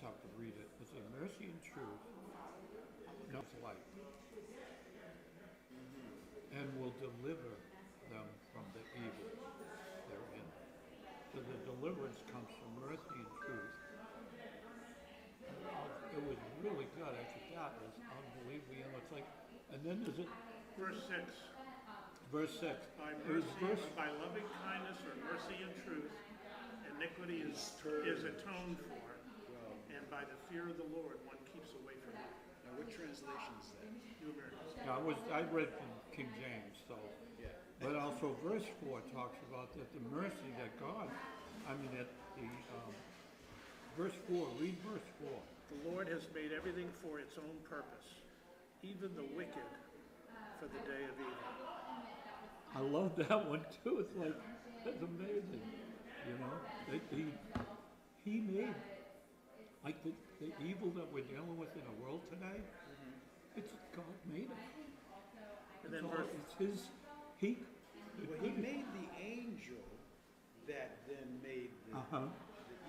have to read it. It's a mercy and truth knows light and will deliver them from the evil they're in. So the deliverance comes from mercy and truth. It was really good. I said, that is unbelievable. You know, it's like, and then there's a Verse 6. verse 6. By It was mercy, by loving kindness or mercy and truth, iniquity is atoned for, and by the fear of the Lord one keeps away from it. Now, what translation is that? New Americans. Yeah, I read from King James, so. Yeah. But also verse 4 talks about that the mercy that God, verse 4, read verse 4. The Lord has made everything for its own purpose, even the wicked for the day of evil. I love that one too. It's like, that's amazing. You know, he made, like the evil that we're dealing with in the world today, it's God made it. And then It's his, he made the angel that then made the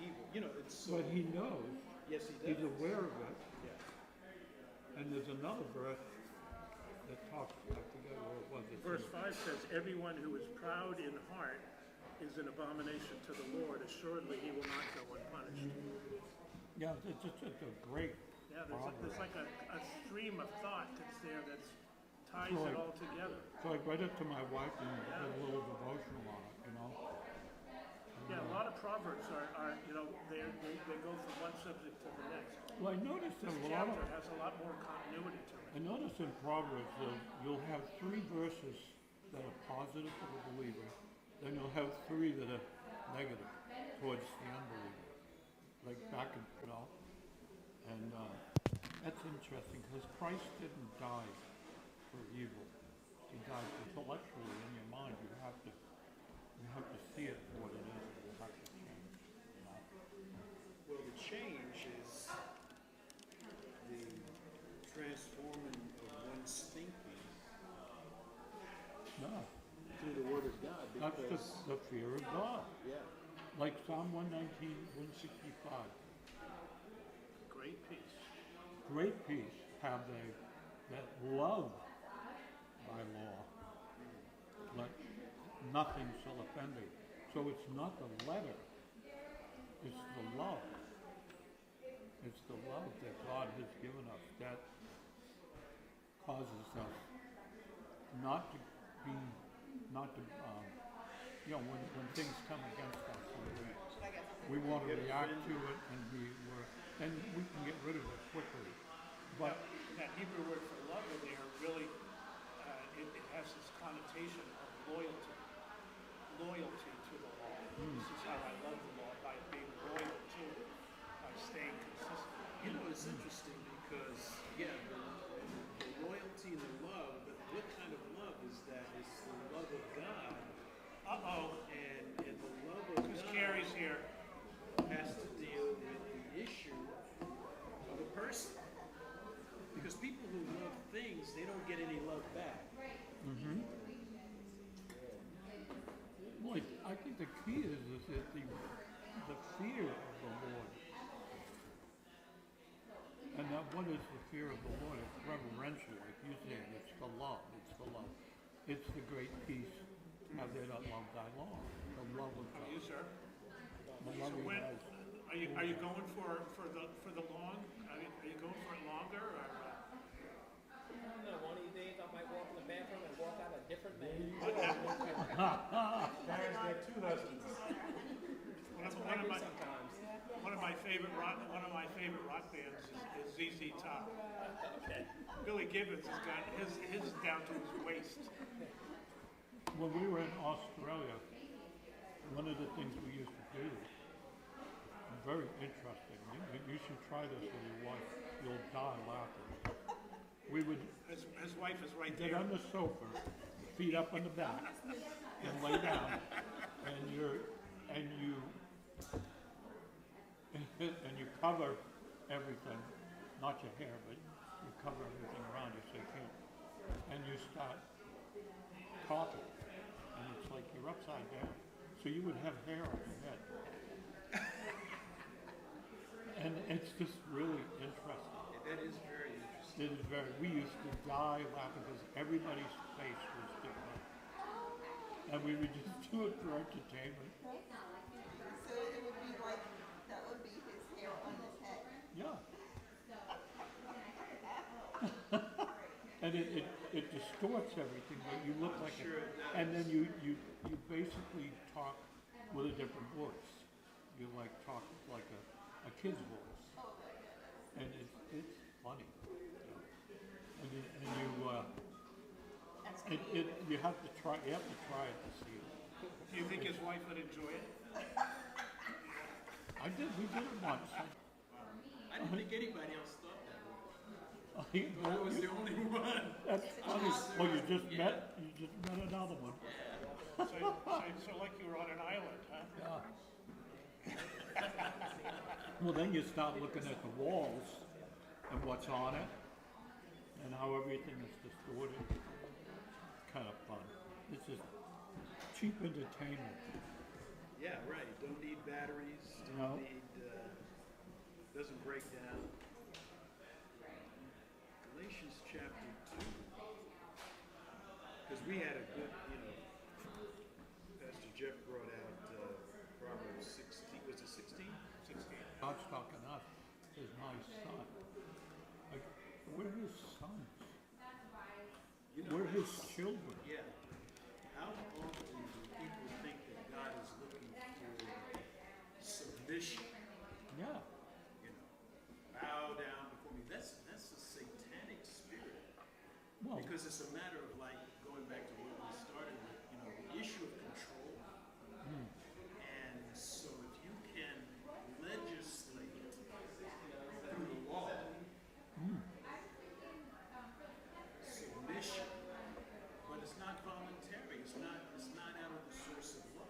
evil. You know, it's so. But he knows. Yes, he does. He's aware of it. Yeah. And there's another verse that talks, I forget where it was. verse 5 says, everyone who is proud in heart is an abomination to the Lord. Assuredly he will not go unpunished. Yeah, it's just a great Yeah, proverb. there's like a stream of thought that's there that ties Right. it all together. So I read it to my wife and did a little devotional on it, you know. Yeah, a lot of proverbs are you know, they go from one subject to the next. Well, I noticed that This a lot chapter of, has a lot more continuity to I it. noticed in Proverbs that you'll have 3 verses that are positive for the believer, then you'll have 3 that are negative towards the unbeliever. Like back in, you know, and that's interesting because Christ didn't die for evil. He died intellectually in your mind. You have to see it for what it is, and you have to change. You know? Well, the change is the transforming of one's thinking No, through the Word of God. that's Because, the fear of God. yeah. Like Psalm 119, 165. Great peace. Great peace have they that love thy law. Let nothing shall offend thee. So it's not the letter, it's the love. It's the love that God has given us that causes us not to be, you know, when things come against us, we want to react to it and we can get rid of it quickly. But That Hebrew word for love in there really, it has this connotation of loyalty. Loyalty to the law. This is how I love the law, by being loyal to it, by staying consistent. You know, it's interesting because, yeah, the loyalty and the love, but what kind of love is that? It's the love of God. Uh-oh, And the love of who's God Carrie's here? has to deal with the issue of a person. Because people who love things, they don't get any love back. well, I think the key is that the fear of the Lord. And that what is the fear of the Lord? It's reverential, like you said. It's the love. It's the love. It's the great peace. Have they not loved thy law? The love of You, God. sir? The So love he when, has. are you going for the long? Are you going for it longer or? I don't know, one of these days I might walk in the bathroom and walk out a different man. Parents get 2 husbands. That's what I do sometimes. One of my favorite rock bands is ZZ Top. Okay. Billy Gibbons has got his down to his waist. When we were in Australia, one of the things we used to do, very interesting, you should try this with your wife, you'll die laughing. We would His wife is right get on there. the sofa, feet up on the back, and lay down, and you cover everything, not your hair, but you cover everything around you so you can't, and you start talking, and it's like you're upside down. So you would have hair on your head. And it's just really interesting. That is very interesting. It is very, we used to die laughing because everybody's face was different. And we would just do it for entertainment. So it would be like, that would be his hair on his head. Yeah. And it distorts everything, but you look like Sure it. it does. And then you basically talk with a different voice. You like talk like a kid's voice. And it's funny. And you have to try it to see it. Do you think his wife would enjoy it? We did it once. I didn't think anybody else thought that way. I I was the only one. That's funny. Well, you just met another one. So like you were on an island, huh? Yeah. Well, then you start looking at the walls and what's on it and how everything is distorted. It's kind of fun. It's just cheap entertainment. Yeah, right. Don't need batteries. No. Don't need. Doesn't break down. Galatians chapter 2. Because we had a good, Pastor Jeff brought out Proverbs 16. Was it 16? 16. God's talking to us. Says, my son. Like, we're his sons. We're his children. Yeah. How often do people think that God is looking for submission? Yeah. Bow down before me. That's a satanic spirit. Well, Because it's a matter of like going back to what we started with, the issue of control. And so if you can legislate through the law submission, but it's not voluntary. It's not out of the source of love.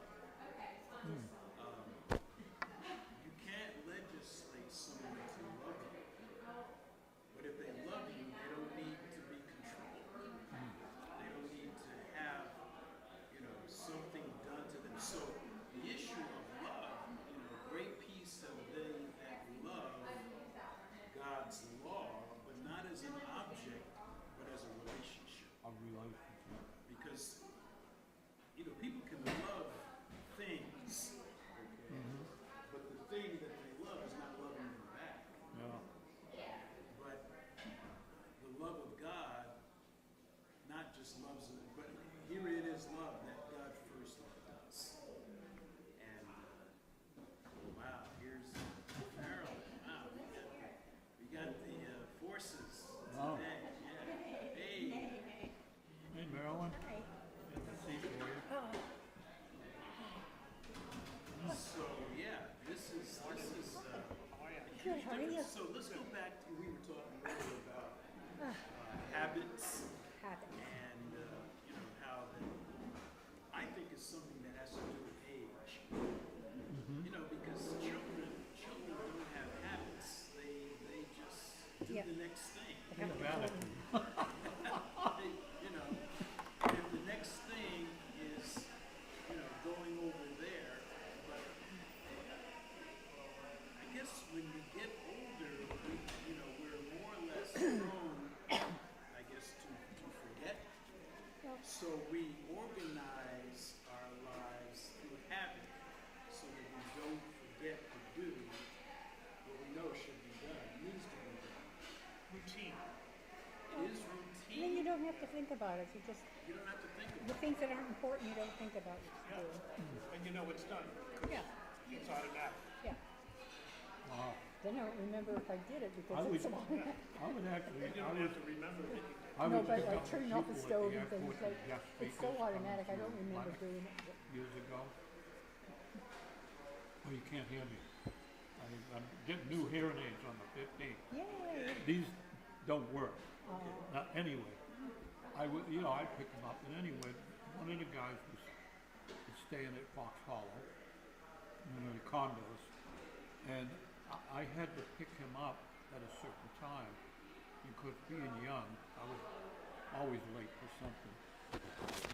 You can't legislate someone to love you. But if they love you, they don't need to be controlled. They don't need to have, something done to them. So the issue of love, great peace have they that love God's law, but not as an object, but as a relationship. a relationship. Because, people can love things, okay? But the thing that they love is not loving them back. Yeah. But the love of God not just loves it, but here it is love that God first loved us. And wow, here's Maryland. Wow, we got the forces Wow. today. Yeah. Hey. Hey, Marilyn. Good to see you. So yeah, this is How are you? Good, how are you? So let's go back to we were talking earlier about habits. Habit. And how that I think is something that has to do with age. Because children don't have habits. They just do Yeah. the next thing. Think about it. If the next thing is going over there, but I guess when you get older, we're more or less prone, I guess, to forget. So we organize our lives through habit so that we don't forget to do what we know should be done, needs to be done. Routine. It is And then you routine. don't have to think about it. You don't have to think The about things that aren't important, you don't think about Yeah. doing. And you know it's done. Yeah, It's automatic. yeah. Wow. Then I don't remember if I did it I because would, it's so. I would actually, You don't have to remember that you did. I No, would but pick like up turning off the people at stove and airport things and like, Jeff it's so Baker's automatic, I coming don't through remember Black doing it. Years ago. Oh, you can't hear me. I'm getting new hearing aids on the 15th. Yay! These don't work. Oh. Now, anyway, I'd pick them up, and anyway, one of the guys was staying at Fox Hollow, the condos, and I had to pick him up at a certain time, because being young, I was always late for something.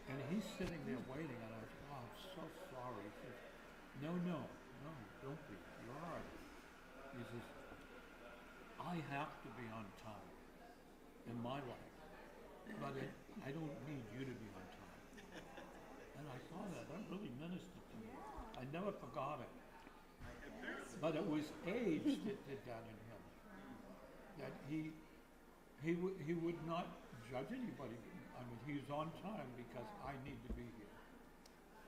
And he's sitting there waiting, and I was, oh, I'm so sorry. He says, no, don't be. You're all right. He says, I have to be on time in my life, but I don't need you to be on time. And I saw that really ministered to me. I never forgot it. But it was age that did that in him. That he would not judge anybody. I mean, he's on time because I need to be here.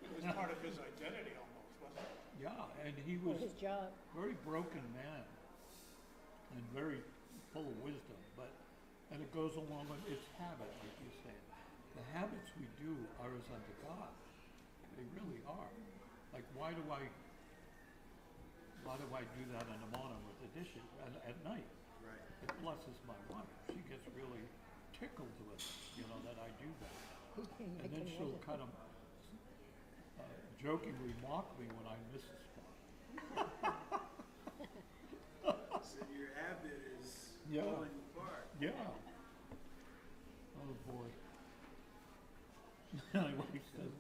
It was part of his identity almost, wasn't it? Yeah, and he For was his job. very broken man and very full of wisdom, and it goes along with its habit, like you said. The habits we do are as unto God. They really are. Like, why do I do that in the morning with the dishes and at night? Right. It blesses my wife. She gets really tickled with it, that I do that. I And then can she'll imagine. kind of jokingly mock me when I miss a spot. So your habit is Yeah. falling apart. Yeah. Oh boy. My wife says,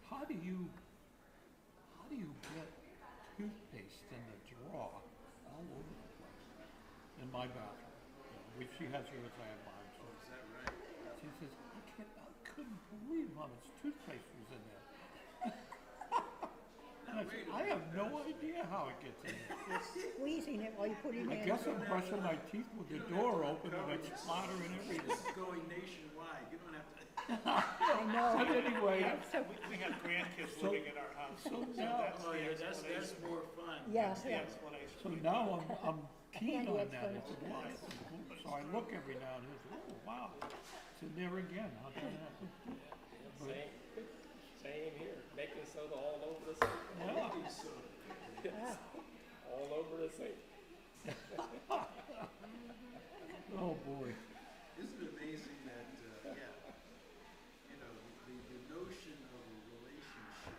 how do you get toothpaste in the drawer all over the place in my bathroom? Which she has hers, I have mine. So Is that right? she says, I couldn't believe how much toothpaste was in there. And I said, I have no idea how it gets in there. Squeezing it while you put it in. I guess I'm brushing my teeth with the door open and it's splattering everything. This is going nationwide. You don't have to. I know. But anyway, So, We have grandkids So- living in our house, so so now- that's Oh the yeah, that's explanation. more fun. yeah, That's the yeah. explanation. so now I'm keen Handy on that. explanation. It's why. So I look every now and then, oh wow, it's in there again. How can that happen? But, Same here. Baking soda all over the sink. yeah. Baking soda. All over the sink. Oh boy. Isn't it amazing that, the notion of a relationship,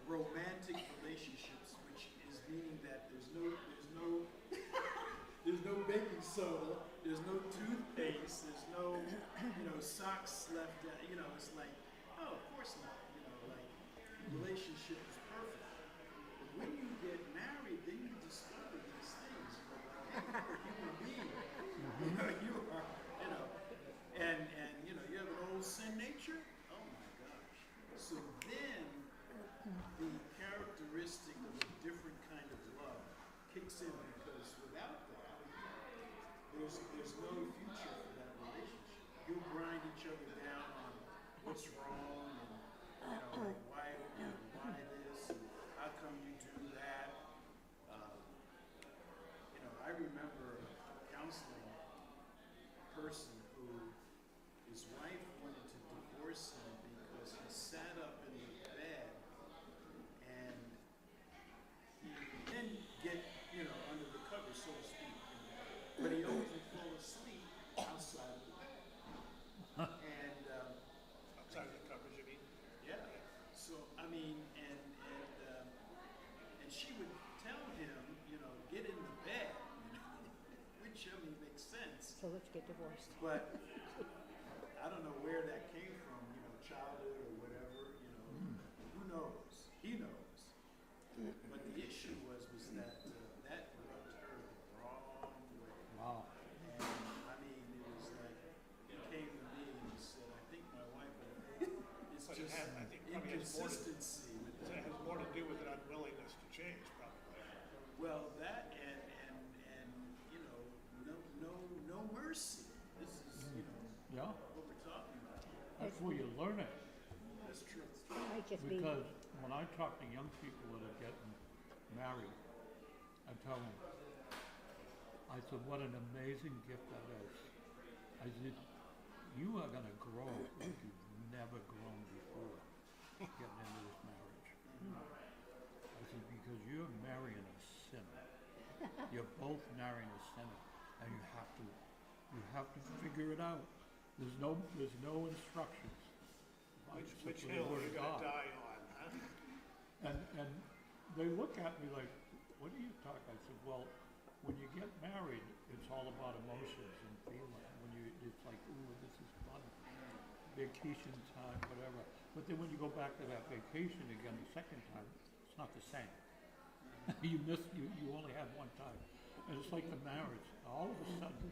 romantic relationships, which is meaning that there's no baking soda, there's no toothpaste, there's no, socks left out, it's like, oh, of course not, like, relationship is perfect. But when you get married, then you discover these things, like, hey, you're a human being. You are, and you have an old sin nature. Oh my gosh! So then the characteristic of a different kind of love kicks in because without that, there's no future for that relationship. You'll grind each other down on what's wrong and like why this, and how come you do that. I remember counseling a person who his wife wanted to divorce him because he sat up in the bed and he didn't get, under the covers, so to speak. But he always would fall asleep outside of the bed. And Outside the covers, you mean? yeah. So I mean, and she would tell him, get in the bed, which makes sense. So let's get divorced. But I don't know where that came from, childhood or whatever, who knows? He knows. But the issue was that that rubbed her the wrong way. Wow. And I mean, it was like, he came to me and he said, I think my wife and it's But it just has- I think probably has more to- inconsistency with So it has more to do with an unwillingness to change, probably. well, that and no mercy. This is, Yeah. what we're talking about. That's where you learn it. That's true. It might just be. Because when I talk to young people that are getting married, I tell them, I said, what an amazing gift that is. I said, you are going to grow like you've never grown before getting into this marriage. I said, because you're marrying a sinner. You're both marrying a sinner, and you have to figure it out. There's no instructions. Which Except for the hill Word are you of gonna God. die on, huh? And they look at me like, what are you talking? I said, well, when you get married, it's all about emotions and feeling. It's like, ooh, this is fun, vacation time, whatever. But then when you go back to that vacation again the second time, it's not the same. You only had one time. And it's like the marriage. All of a sudden,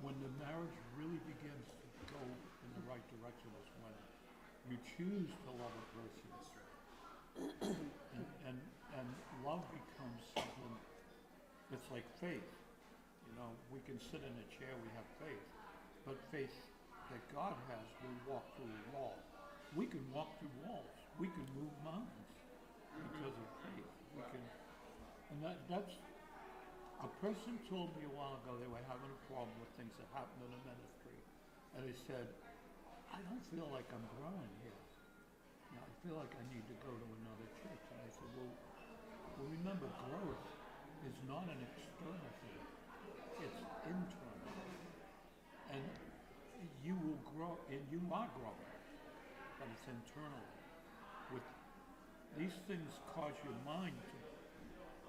when the marriage really begins to go in the right direction is when you choose to love a person. And love becomes something, it's like faith. You know, we can sit in a chair, we have faith. But faith that God has will walk through a wall. We can walk through walls. We can move mountains because of faith. We can, and that's, a person told me a while ago they were having a problem with things that happened in the ministry. And they said, I don't feel like I'm growing here. You know, I feel like I need to go to another church. And I said, well, remember, growth is not an external thing. It's internal. And you will grow, and you are growing, but it's internal. With these things cause your mind to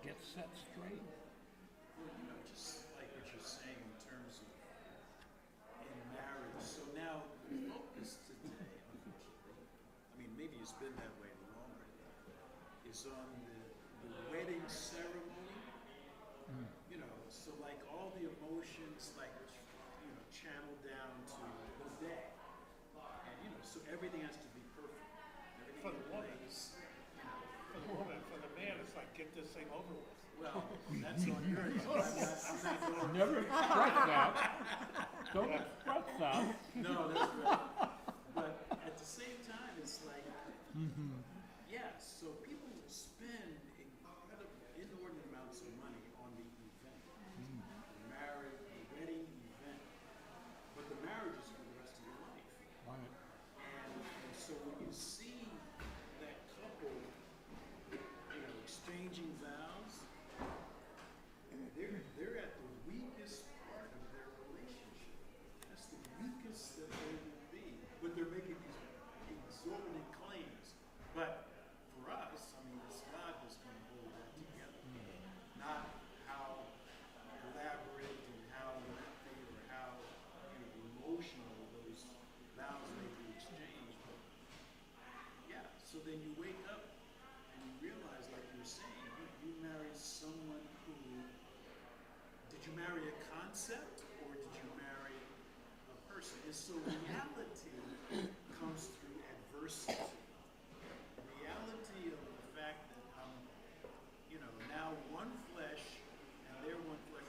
get set straight. Well, you know, just like what you're saying in terms of in marriage. So now the focus today, unfortunately, I mean, maybe it's been that way longer, is on the wedding ceremony. You know, so like all the emotions, like, you know, channeled down to the day. And, you know, so everything has to be perfect. Everything For the in woman. place. For the woman, for the man, it's like, get this thing over with. Well, that's on your end. I'm not doing Never express that. Don't express that. No, that's right. But at the same time, it's like, yeah, so people will spend inordinate amounts of money on the event, the marriage, the wedding event. But the marriage is for the rest of your life. Right. And so when you see that couple, you know, exchanging vows, they're at the weakest part of their relationship. That's the weakest that they will be. But they're making these exorbitant claims. But for us, I mean, it's God that's going to hold that together. Not how elaborate and how lengthy or how, you know, emotional those vows may be exchanged. But yeah, so then you wake up and you realize, like you were saying, you married someone who, did you marry a concept or did you marry a person? And so reality comes through adversity. Reality of the fact that I'm, you know, now one flesh and they're one flesh,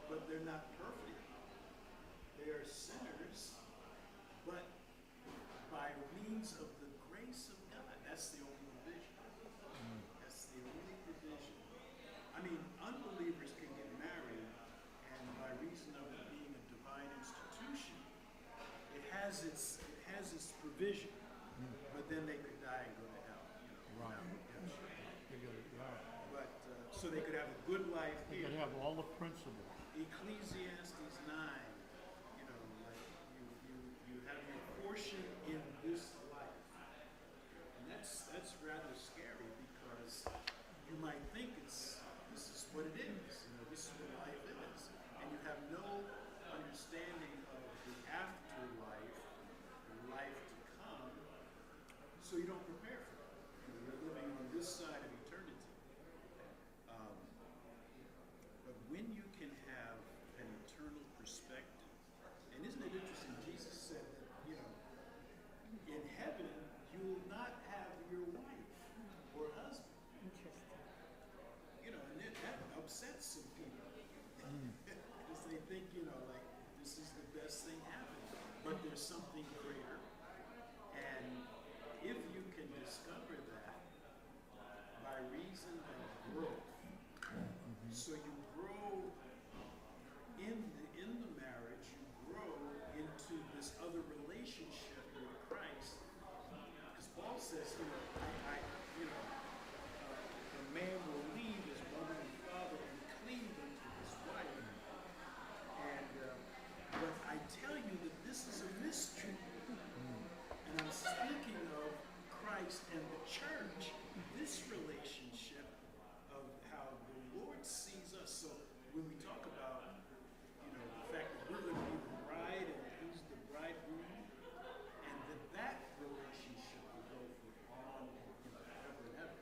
but they're not perfect. They are sinners, but by means of the grace of God, that's the only division. That's the only division. I mean, unbelievers can get married, and by reason of it being a divine institution, it has its provision, but then they could die and go to hell, you know, without redemption. But so they could have a good life They here. could have all the principles. Ecclesiastes 9, you know, like you have your portion in this life. And that's rather scary because you might think this is what it is, you know, this is what life is. And you have no understanding of the afterlife, the life to come, so you don't prepare for it. You know, you're living on this side of eternity. But when you can have an eternal perspective, and isn't it interesting, Jesus said that, you know, in heaven you will not have your wife or husband. Interesting. You know, and that upsets some people. Because they think, you know, like, this is the best thing happening. But there's something greater. And if you can discover that by reason of growth, so you grow in the marriage, you grow into this other relationship with Christ. Because Paul says, you know, a man will leave his mother and father and cleave unto his wife. And but I tell you that this is a mystery. And I'm speaking of Christ and the church, this relationship of how the Lord sees us. So when we talk about, you know, the fact that we're going to be the bride and he's the bridegroom, and that relationship will go for on, you know, forever and ever.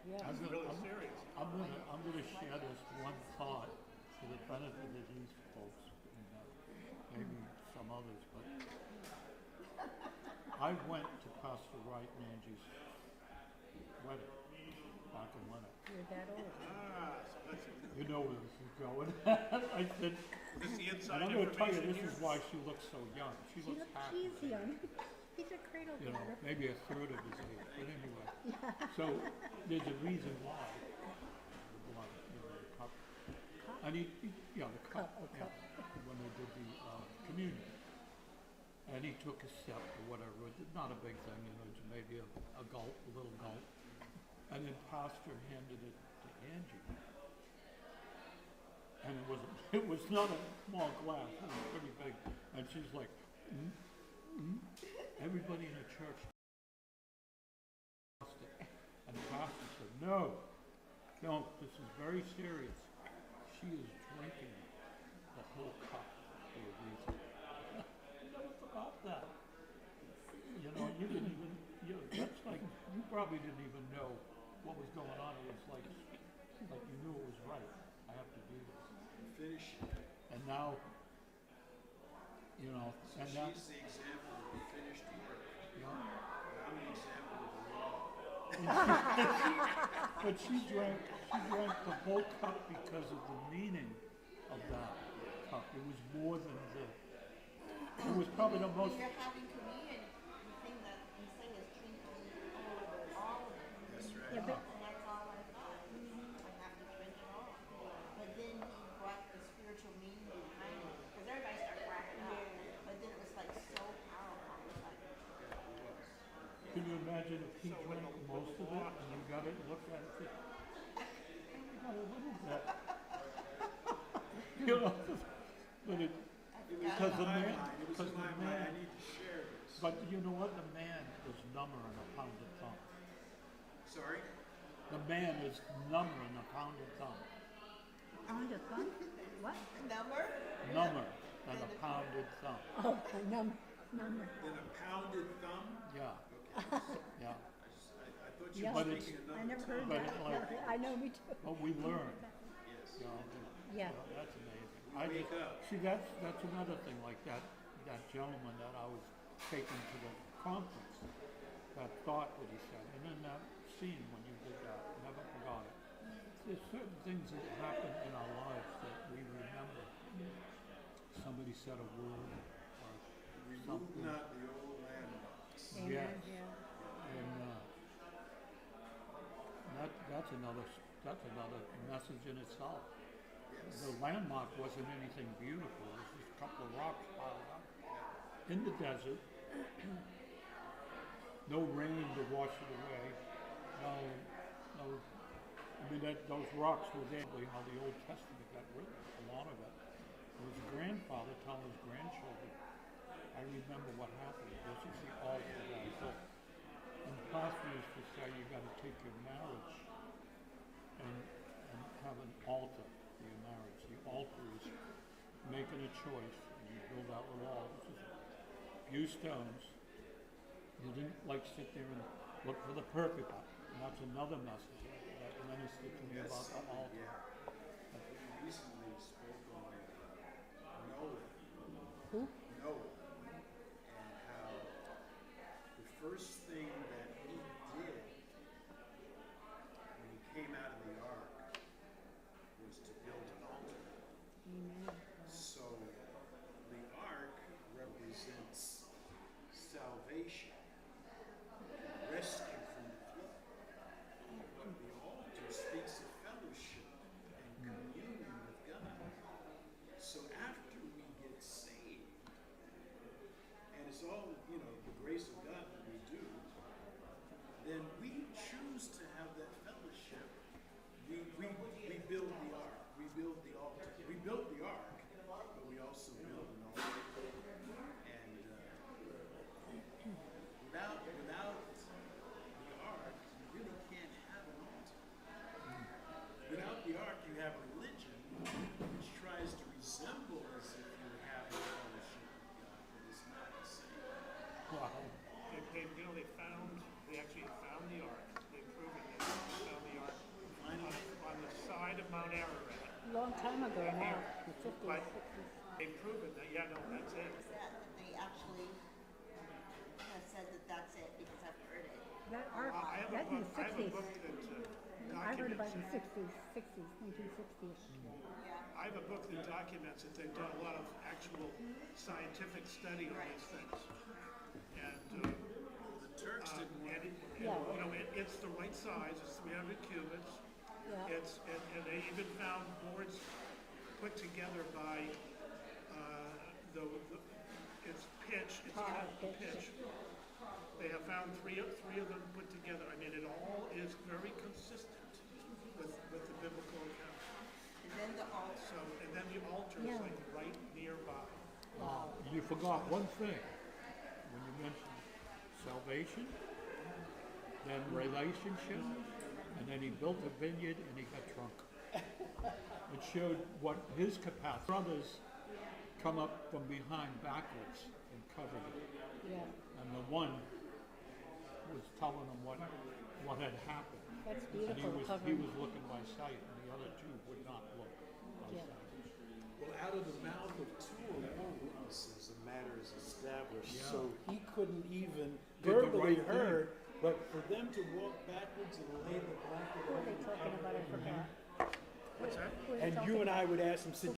Yeah. I'm It's gonna, really I'm, serious. I'm gonna share this one thought for the benefit of these folks and maybe some others, but I went to Pastor Wright and Angie's wedding back in winter. You're that old. So that's, You know where this is going. I said, this is the and inside I'm gonna tell you, information this here. is why she looks so young. She looks happy. She's young. He's a cradle You know, robber. maybe a third of his age, but anyway. So there's a reason why. The blood, you know, the cup. And yeah, the cup, Cup, oh, yeah, cup. when they did the communion. And he took a sip or whatever, not a big thing, you know, just maybe a gulp, a little gulp. And then Pastor handed it to Angie. And it was not a small glass, it was pretty big. And she's like, everybody in the church lost it. And the pastor said, no, this is very serious. She is drinking the whole cup for a reason. What about that? You know, you didn't even, that's like, you probably didn't even know what was going on. It was like you knew it was right. I have to do this. Finish. And now, you know, So and now, she's the example of finished work. you know, And I'm the example of the law. but she drank the whole cup because of the meaning of that cup. It was more than it was probably the most, When you're having communion, the thing that you say is drink ye all of it. That's right. Yeah, but And that's all I thought. I have to drink it all. But then he brought the spiritual meaning behind it. Because everybody started cracking up. But then it was like so powerful. It was like, can you imagine if he drank most of it and you got it and looked at it and said, "Oh, what is that?" You know, but it, because the man, It was because in the my mind, I man, need to share this. but you know what? The man is number than a pound of thumb. Sorry? The man is number than a pound of thumb. on the fun? What? number? Number than a pounded thumb. Oh, a number. Then a pounded thumb? Yeah, Okay. yeah. I thought you Yeah. were But it's- speaking I another never heard tongue. But that. it's like- I know, me too. But we learn, Yes. you know. Yeah. That's amazing. We wake up. See, that's another thing, like that gentleman that I was taking to the conference, that thought that he said, and then that scene when you did that, never forgot it. There's certain things that happen in our lives that we remember. Somebody said a word or Remove something. not the old landmarks. Amen, Yes. yeah. And that's another message in itself. Yes. The landmark wasn't anything beautiful. It was just a couple of rocks piled up in the desert. No rain to wash it away. No. I mean, those rocks were there. How the Old Testament got written, a lot of it. It was a grandfather telling his grandchildren, I remember what happened. This is the altar that I built. And the pastor used to say, you got to take your marriage and have an altar for your marriage. The altar is making a choice, and you build out with all. This is a few stones. You didn't like sit there and look for the perfect one. And that's another message that ministered to me about the altar. Yeah. We recently spoke on Noah. Who? Noah. And how the first thing that he did when he came out of the ark was to build an altar. Amen. So the ark represents salvation, rescue from the flood. But the altar speaks of fellowship and communion with God. So after we get saved, and it's all, the grace of God that we do, long time ago now, the fifties, But sixties. they've proven that, yeah, no, that's it. That they actually have said that that's it because I've heard it. That art, I have a that in book, the I have a sixties. book that I heard about it in documents the it. sixties, 1960s. Yeah. I have a book that documents it. They've done a lot of actual scientific study on these things. And, The Turks didn't want and, Yeah. you know, it's the right size. It's 300 cubits. Yeah. And they even found boards put together by the its pitch. It's called the pitch. They have found three of them put together. I mean, it all is very consistent with the biblical account. And then the altar. So, and then the altar is Yeah. like right nearby. You forgot one thing when you mentioned salvation, then relationship, and then he built a vineyard and he got drunk. It showed what his capacity. Brothers come up from behind backwards and covered it. Yeah, And the one was telling him what had happened. that's And he beautiful was covering. looking by sight, and the other two would not look by Yeah. sight. Well, out of the mouth of two or more witnesses, the matter is established. Yeah. So he couldn't even Did the verbally right thing. heard, but for them to walk backwards and lay the blanket Who are over they the talking cover about? I of the forgot. What's that? Who are they and talking you and I about? would ask him, said,